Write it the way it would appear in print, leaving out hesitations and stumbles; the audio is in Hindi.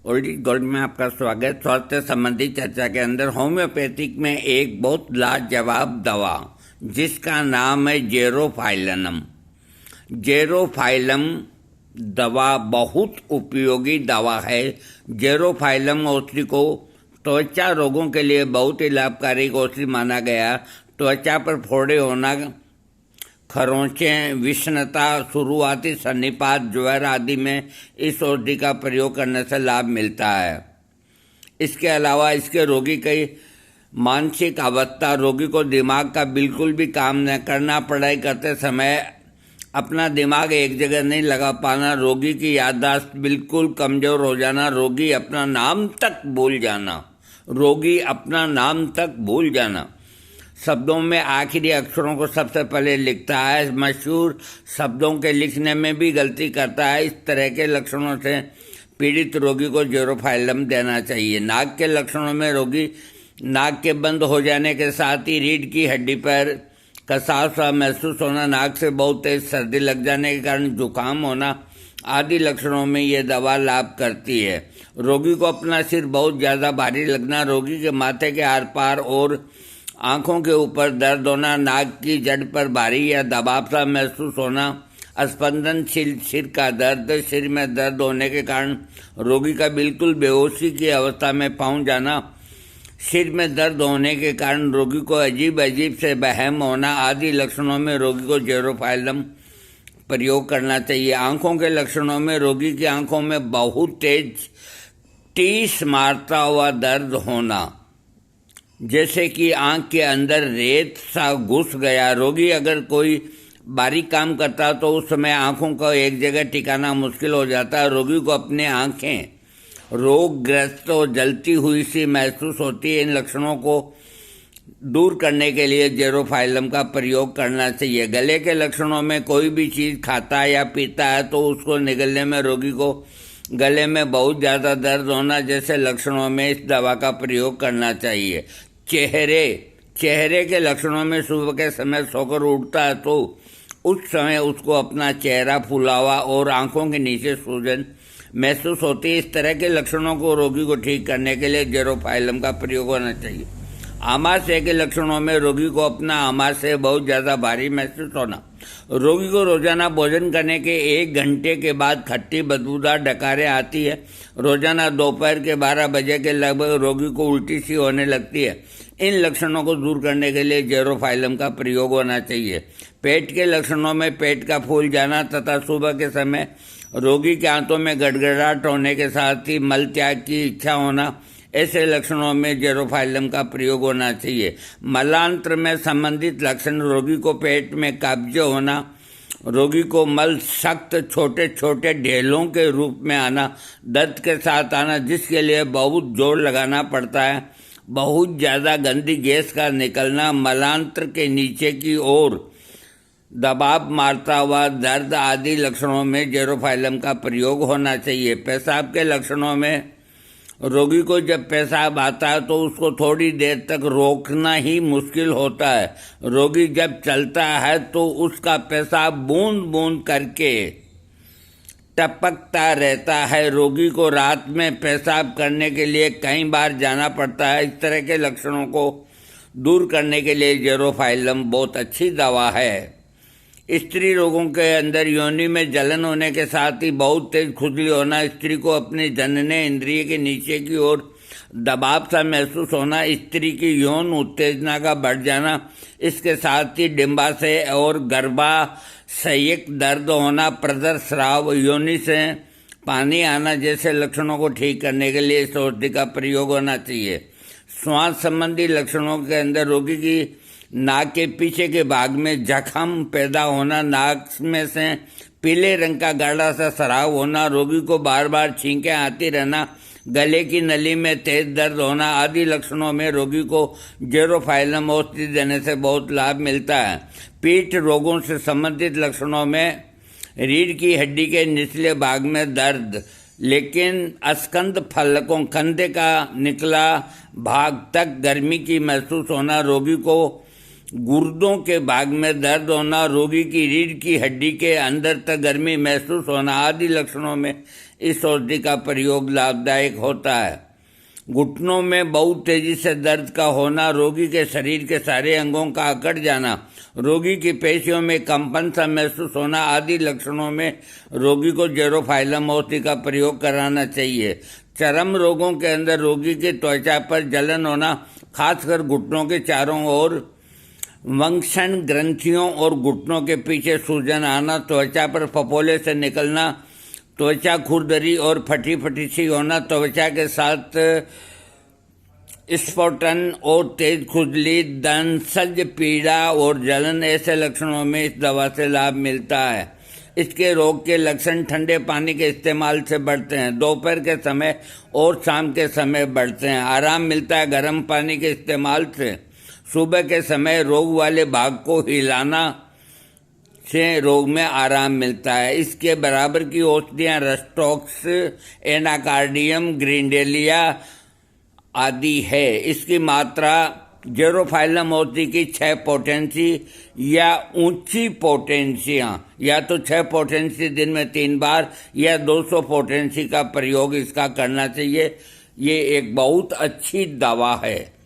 ओल्ड गोल्ड में आपका स्वागत। स्वास्थ्य संबंधी चर्चा के अंदर होम्योपैथिक में एक बहुत लाजवाब दवा जिसका नाम है जेरोफाइलम। जेरोफाइलम दवा बहुत उपयोगी दवा है। जेरोफाइलम औषधि को त्वचा रोगों के लिए बहुत ही लाभकारी औषधि माना गया। त्वचा पर फोड़े होना, खरोंचें, विषमता, शुरुआती सन्निपात, ज्वर आदि में इस औषधि का प्रयोग करने से लाभ मिलता है। इसके अलावा इसके रोगी की मानसिक अवस्था, रोगी को दिमाग का बिल्कुल भी काम न करना, पढ़ाई करते समय अपना दिमाग एक जगह नहीं लगा पाना, रोगी की याददाश्त बिल्कुल कमज़ोर हो जाना, रोगी अपना नाम तक भूल जाना, शब्दों में आखिरी अक्षरों को सबसे पहले लिखता है, मशहूर शब्दों के लिखने में भी गलती करता है। इस तरह के लक्षणों से पीड़ित रोगी को जेरोफाइलम देना चाहिए। नाक के लक्षणों में रोगी नाक के बंद हो जाने के साथ ही रीढ़ की हड्डी पर कसाव सा महसूस होना, नाक से बहुत तेज सर्दी लग जाने के कारण जुकाम होना आदि लक्षणों में ये दवा लाभ करती है। रोगी को अपना सिर बहुत ज़्यादा भारी लगना, रोगी के माथे के आर पार और आँखों के ऊपर दर्द होना, नाक की जड़ पर भारी या दबाव सा महसूस होना, स्पंदनशील सिर का दर्द, सिर में दर्द होने के कारण रोगी का बिल्कुल बेहोशी की अवस्था में पहुंच जाना, सिर में दर्द होने के कारण रोगी को अजीब से बहम होना आदि लक्षणों में रोगी को जेरोफाइलम प्रयोग करना चाहिए। आँखों के लक्षणों में रोगी की आँखों में बहुत तेज टीस मारता हुआ दर्द होना, जैसे कि आंख के अंदर रेत सा घुस गया। रोगी अगर कोई बारीक काम करता तो उस समय आंखों को एक जगह टिकाना मुश्किल हो जाता है। रोगी को अपने आंखें रोगग्रस्त और जलती हुई सी महसूस होती है। इन लक्षणों को दूर करने के लिए जेरोफाइलम का प्रयोग करना चाहिए। गले के लक्षणों में कोई भी चीज़ खाता है या पीता है तो उसको निगलने में रोगी को गले में बहुत ज़्यादा दर्द होना जैसे लक्षणों में इस दवा का प्रयोग करना चाहिए। चेहरे के लक्षणों में सुबह के समय सोकर उठता है तो उस समय उसको अपना चेहरा फूला हुआ और आंखों के नीचे सूजन महसूस होती है। इस तरह के लक्षणों को रोगी को ठीक करने के लिए जेरोफाइलम का प्रयोग होना चाहिए। आमाशय के लक्षणों में रोगी को अपना आमाशय बहुत ज़्यादा भारी महसूस होना, रोगी को रोजाना भोजन करने के 1 घंटे के बाद खट्टी बदबूदार डकारें आती है। रोजाना दोपहर के 12 बजे के लगभग रोगी को उल्टी सी होने लगती है। इन लक्षणों को दूर करने के लिए जेरोफाइलम का प्रयोग होना चाहिए। पेट के लक्षणों में पेट का फूल जाना तथा सुबह के समय रोगी के आंतों में गड़गड़ाहट होने के साथ ही मल त्याग की इच्छा होना, ऐसे लक्षणों में जेरोफाइलम का प्रयोग होना चाहिए। मलांत्र में संबंधित लक्षण, रोगी को पेट में कब्ज होना, रोगी को मल सख्त छोटे छोटे ढेलों के रूप में आना, दर्द के साथ आना जिसके लिए बहुत जोर लगाना पड़ता है, बहुत ज़्यादा गंदी गैस का निकलना, मलांत्र के नीचे की ओर दबाव मारता हुआ दर्द आदि लक्षणों में जेरोफाइलम का प्रयोग होना चाहिए। पेशाब के लक्षणों में रोगी को जब पेशाब आता है तो उसको थोड़ी देर तक रोकना ही मुश्किल होता है। रोगी जब चलता है तो उसका पेशाब बूंद बूंद करके टपकता रहता है। रोगी को रात में पेशाब करने के लिए कई बार जाना पड़ता है। इस तरह के लक्षणों को दूर करने के लिए जेरोफाइलम बहुत अच्छी दवा है। स्त्री रोगों के अंदर योनि में जलन होने के साथ ही बहुत तेज खुजली होना, स्त्री को अपने जनने इंद्रिय के नीचे की ओर दबाव सा महसूस होना, स्त्री की यौन उत्तेजना का बढ़ जाना, इसके साथ ही डिंबाशय और गर्भाशयिक दर्द होना, प्रदर स्राव, योनि से पानी आना जैसे लक्षणों को ठीक करने के लिए इस औषधि का प्रयोग होना चाहिए। श्वास संबंधी लक्षणों के अंदर रोगी की नाक के पीछे के भाग में जख्म पैदा होना, नाक में से पीले रंग का गाढ़ा सा स्राव होना, रोगी को बार बार छींकें आती रहना, गले की नली में तेज दर्द होना आदि लक्षणों में रोगी को जेरोफाइलम औषधि देने से बहुत लाभ मिलता है। पीठ रोगों से संबंधित लक्षणों में रीढ़ की हड्डी के निचले भाग में दर्द, लेकिन स्कंद फलकों कंधे का निकला भाग तक गर्मी की महसूस होना, रोगी को गुर्दों के भाग में दर्द होना, रोगी की रीढ़ की हड्डी के अंदर तक गर्मी महसूस होना आदि लक्षणों में इस औषधि का प्रयोग लाभदायक होता है। घुटनों में बहुत तेजी से दर्द का होना, रोगी के शरीर के सारे अंगों का अकड़ जाना, रोगी की पेशियों में कंपन सा महसूस होना आदि लक्षणों में रोगी को जेरोफाइलम औषधि का प्रयोग कराना चाहिए। चर्म रोगों के अंदर रोगी की त्वचा पर जलन होना, खासकर घुटनों के चारों ओर, वंक्षण ग्रंथियों और घुटनों के पीछे सूजन आना, त्वचा पर फफोले से निकलना, त्वचा खुरदरी और फटी फटी सी होना, त्वचा के साथ स्फोटन और तेज खुजली, दंसज पीड़ा और जलन, ऐसे लक्षणों में इस दवा से लाभ मिलता है। इसके रोग के लक्षण ठंडे पानी के इस्तेमाल से बढ़ते हैं, दोपहर के समय और शाम के समय बढ़ते हैं। आराम मिलता है गर्म पानी के इस्तेमाल से। सुबह के समय रोग वाले भाग को हिलाना से रोग में आराम मिलता है। इसके बराबर की औषधियाँ रस्टॉक्स, एनाकार्डियम, ग्रिंडेलिया आदि है। इसकी मात्रा जेरोफाइलम औषधि की 6 पोटेंसी या ऊंची पोटेंसियाँ, या तो 6 पोटेंसी दिन में 3 बार या 200 पोटेंसी का प्रयोग इसका करना चाहिए। ये एक बहुत अच्छी दवा है।